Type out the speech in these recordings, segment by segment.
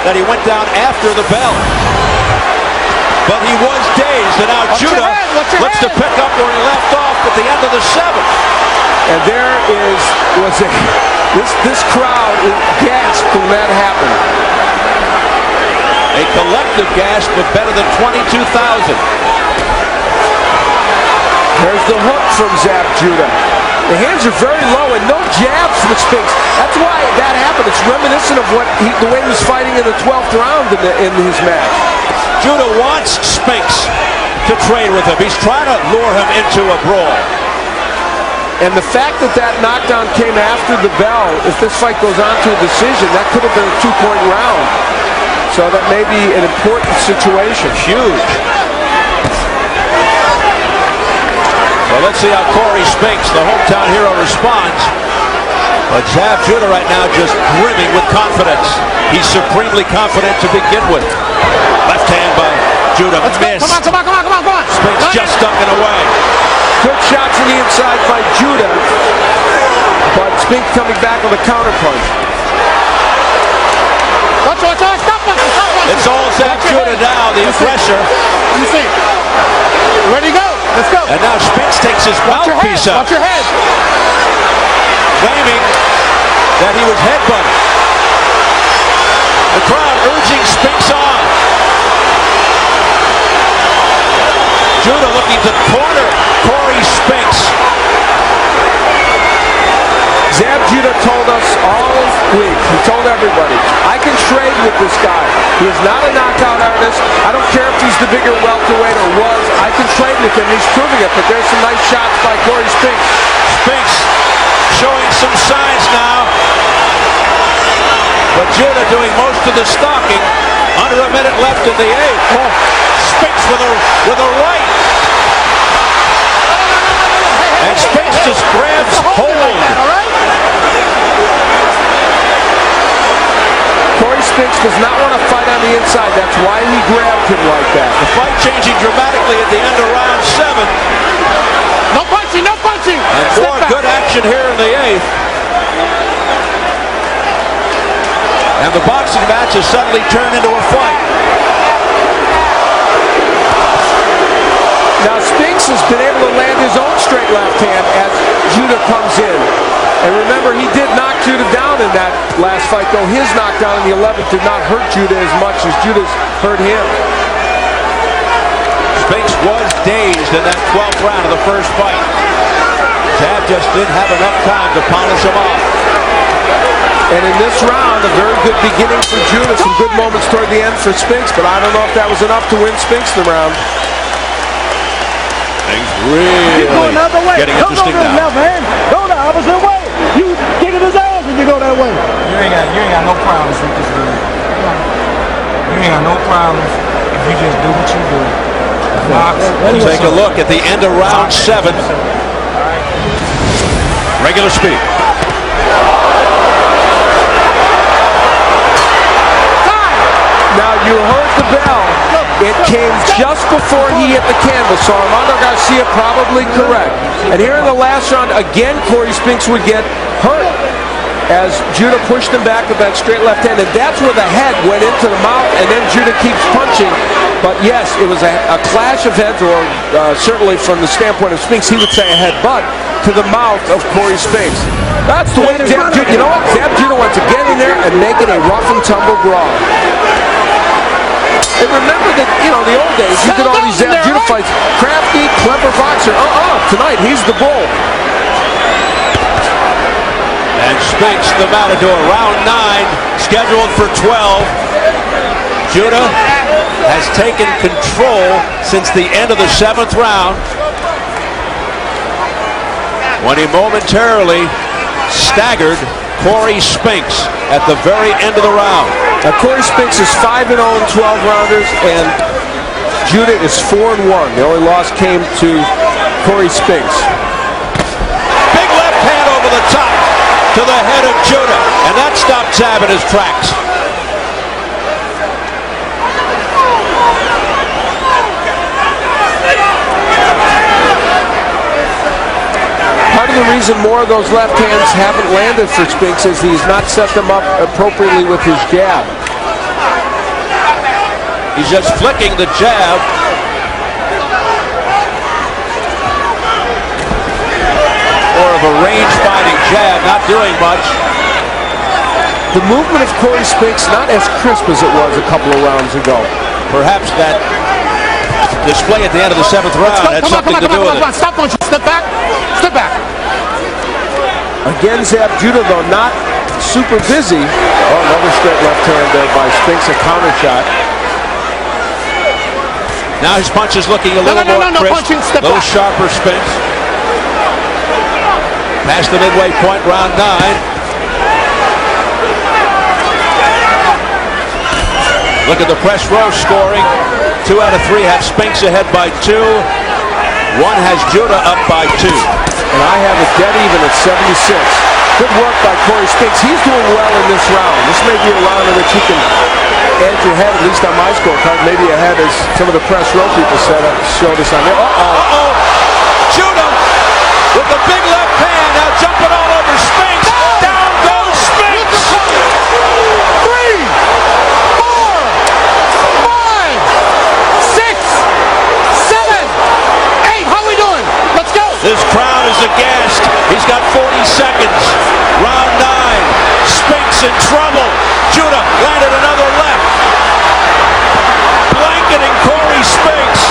that he went down after the bell. But he was dazed, and now Judah looks to pick up where he left off at the end of the 7th. And there this crowd gasped when that happened. A collective gasp of better than 22,000. There's the hook from Zab Judah. The hands are very low and no jabs with Spinks. That's why that happened. It's reminiscent of the way he was fighting in the 12th round in his match. Judah wants Spinks to trade with him. He's trying to lure him into a brawl. And the fact that knockdown came after the bell, if this fight goes on to a decision, that could have been a 2-point round. So that may be an important situation. Huge. Well, let's see how Cory Spinks, the hometown hero, responds. But Zab Judah right now just brimming with confidence. He's supremely confident to begin with. Left hand by Judah. Miss. Come on. Spinks just ducking away. Good shots in the inside by Judah. But Spinks coming back with a counter punch. It's all Zab Judah now, the aggressor. You see. Ready to go. Let's go. And now Spinks takes his mouthpiece up. Watch your head. Claiming that he was headbutted. The crowd urging Spinks on. Judah looking to corner Cory Spinks. Zab Judah told us all week, he told everybody, I can trade with this guy. He is not a knockout artist. I don't care if he's the bigger welterweight or was. I can trade with him. He's proving it, but there's some nice shots by Cory Spinks. Spinks showing some signs now. But Judah doing most of the stalking. Under a minute left in the 8th. Oh, Spinks with a right. And Spinks just grabs hold. Cory Spinks does not want to fight on the inside. That's why he grabbed him like that. The fight changing dramatically at the end of round 7. No punching. And more good action here in the 8th. And the boxing match has suddenly turned into a fight. Now Spinks has been able to land his own straight left hand as Judah comes in. And remember, he did knock Judah down in that last fight, though his knockdown in the 11th did not hurt Judah as much as Judah's hurt him. Spinks was dazed in that 12th round of the first fight. Zab just didn't have enough time to polish him off. And in this round, a very good beginning for Judah. Some good moments toward the end for Spinks, but I don't know if that was enough to win Spinks the round. Things really getting interesting now. Left hand. Go the opposite way. You kicking his ass if you go that way. You ain't got no problems with this dude. You ain't got no problems if you just do what you do. Take a look at the end of round 7. Regular speed. Now you heard the bell. It came just before he hit the canvas, so Armando Garcia probably correct. And here in the last round, again, Cory Spinks would get hurt as Judah pushed him back with that straight left hand, and that's where the head went into the mouth, and then Judah keeps punching. But yes, it was a clash of heads, or certainly from the standpoint of Spinks, he would say a headbutt to the mouth of Cory Spinks. That's the way Zab Judah, you know what? Zab Judah wants to get in there and make it a rough and tumble brawl. And remember that, the old days, you did all these Zab Judah fights. Crafty, clever boxer. Tonight, he's the bull. And Spinks, the Matador, round 9, scheduled for 12. Judah has taken control since the end of the 7th round, when he momentarily staggered Cory Spinks at the very end of the round. Now, Cory Spinks is 5-0 in 12-rounders, and Judah is 4-1. The only loss came to Cory Spinks. Big left hand over the top to the head of Judah, and that stopped Zab in his tracks. Part of the reason more of those left hands haven't landed for Spinks is he's not set them up appropriately with his jab. He's just flicking the jab. More of a range-finding jab, not doing much. The movement of Cory Spinks not as crisp as it was a couple of rounds ago. Perhaps that display at the end of the 7th round had something to do with it. Stop punching. Step back. Step back. Again, Zab Judah, though, not super busy. Oh, another straight left hand there by Spinks, a counter shot. Now his punch is looking a little more crisp, punching. Step a little back. sharper, Spinks. Past the midway point, round 9. Look at the press row scoring. 2 out of 3 have Spinks ahead by 2. 1 has Judah up by 2. And I have it dead even at 76. Good work by Cory Spinks. He's doing well in this round. This may be a round in which he can edge ahead, at least on my scorecard. Maybe ahead, as some of the press row people showed us on there. Uh-oh. Judah with the big left hand. Now jumping all over Spinks. Down goes Spinks. 3, 4, 5, 6, 7, 8. How we doing? Let's go. This crowd is aghast. He's got 40 seconds. Round 9. Spinks in trouble. Judah landed another left. Blanketing Cory Spinks.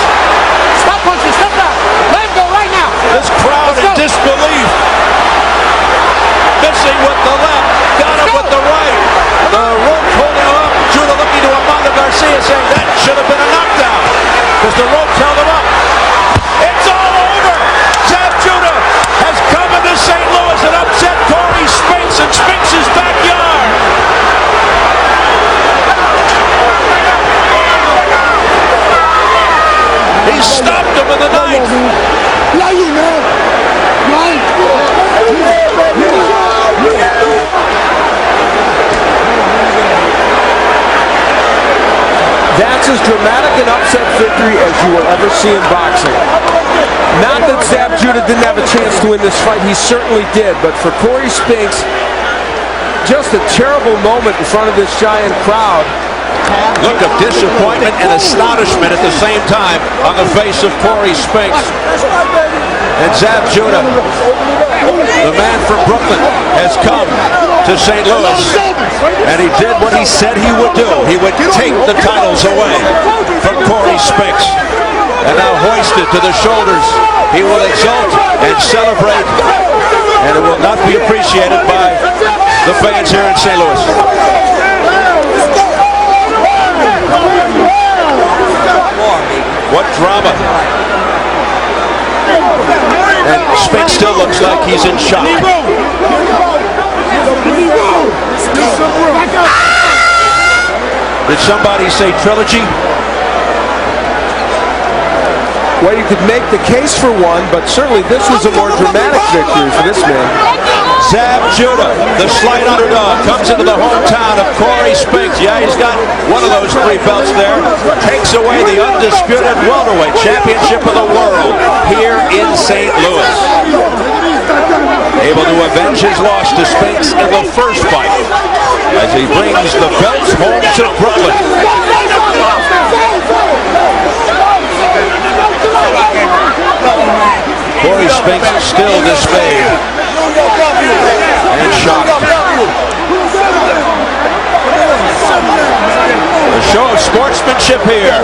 Stop punching. Step back. Let him go right now. This crowd in disbelief. Missing with the left. Got him with the right. The rope holding him up. Judah looking to Armando Garcia saying that should have been a knockdown because the rope held him up. It's all over. Zab Judah has come into St. Louis and upset Cory Spinks in Spinks' backyard. He stopped him in the 9th. That's as dramatic an upset victory as you will ever see in boxing. Not that Zab Judah didn't have a chance to win this fight. He certainly did. But for Cory Spinks, just a terrible moment in front of this giant crowd. Look of disappointment and astonishment at the same time on the face of Cory Spinks. And Zab Judah, the man from Brooklyn, has come to St. Louis, and he did what he said he would do. He would take the titles away from Cory Spinks. And now hoisted to the shoulders, he will exult and celebrate, and it will not be appreciated by the fans here in St. Louis. What drama. And Spinks still looks like he's in shock. Did somebody say trilogy? Well, you could make the case for one, but certainly this was a more dramatic victory for this man. Zab Judah, the slight underdog, comes into the hometown of Cory Spinks. Yeah, he's got one of those 3 belts there. Takes away the undisputed welterweight championship of the world here in St. Louis. Able to avenge his loss to Spinks in the first fight as he brings the belts home to Brooklyn. Cory Spinks still dismayed and shocked. A show of sportsmanship here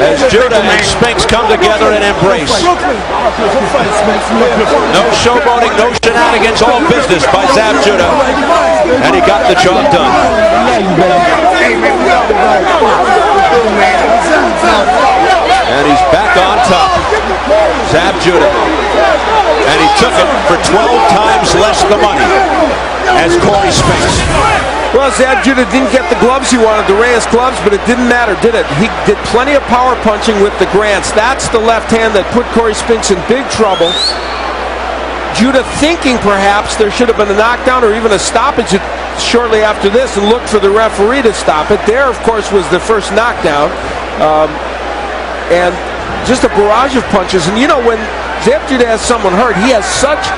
as Judah and Spinks come together and embrace. No showboating, no shenanigans, all business by Zab Judah, and he got the job done. And he's back on top. Zab Judah. And he took it for 12 times less the money as Cory Spinks. Well, Zab Judah didn't get the gloves he wanted, the Reyes gloves, but it didn't matter, did it? He did plenty of power punching with the Grants. That's the left hand that put Cory Spinks in big trouble. Judah thinking perhaps there should have been a knockdown or even a stoppage shortly after this and looked for the referee to stop it. There, of course, was the first knockdown. And just a barrage of punches. And you know, when Zab Judah has someone hurt, he has such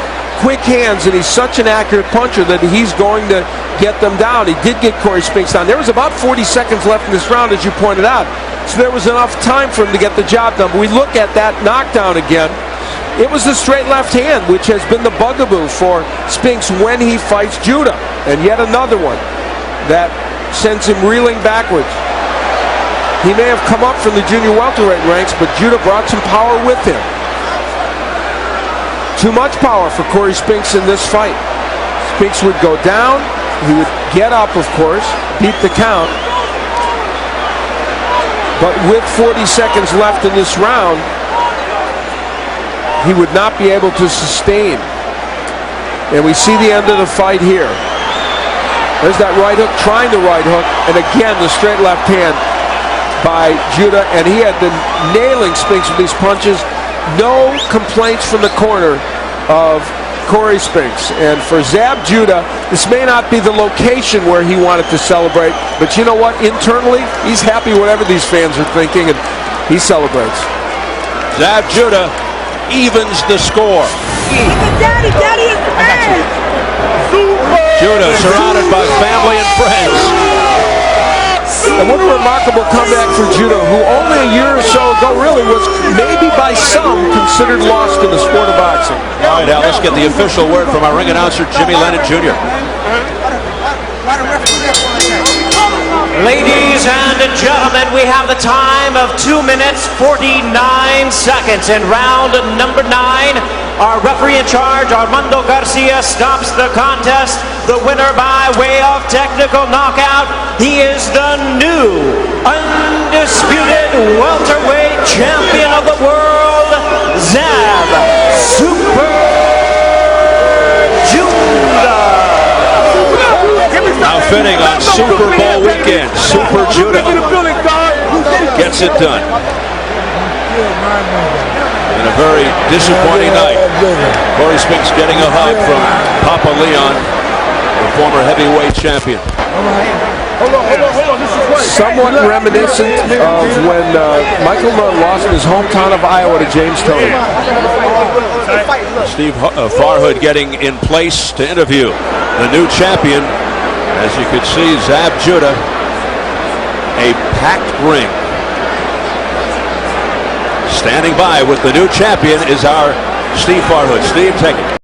quick hands, and he's such an accurate puncher that he's going to get them down. He did get Cory Spinks down. There was about 40 seconds left in this round, as you pointed out. So there was enough time for him to get the job done. But we look at that knockdown again. It was the straight left hand, which has been the bugaboo for Spinks when he fights Judah. And yet another one that sends him reeling backwards. He may have come up from the junior welterweight ranks, but Judah brought some power with him. Too much power for Cory Spinks in this fight. Spinks would go down. He would get up, of course, beat the count. But with 40 seconds left in this round, he would not be able to sustain. And we see the end of the fight here. There's that right hook, trying the right hook, and again the straight left hand by Judah, and he had been nailing Spinks with these punches. No complaints from the corner of Cory Spinks. And for Zab Judah, this may not be the location where he wanted to celebrate, but you know what? Internally, he's happy whatever these fans are thinking, and he celebrates. Zab Judah evens the score. Daddy is the man. Judah surrounded by family and friends. And what a remarkable comeback for Judah, who only a year or so ago really was maybe by some considered lost in the sport of boxing. All right, Al, let's get the official word from our ring announcer, Jimmy Lennon Jr. Ladies and gentlemen, we have the time of 2 minutes 49 seconds in round number 9. Our referee in charge, Armando Garcia, stops the contest. The winner by way of technical knockout. He is the new undisputed welterweight champion of the world, Zab Super Judah. Now fitting on Super Bowl weekend, Super Judah gets it done. In a very disappointing night, Cory Spinks getting a hug from Papa Leon, the former heavyweight champion. Somewhat reminiscent of when Michael Nunn lost in his hometown of Iowa to James Toney. Steve Farhood getting in place to interview the new champion. As you can see, Zab Judah, a packed ring. Standing by with the new champion is our Steve Farhood. Steve, take it.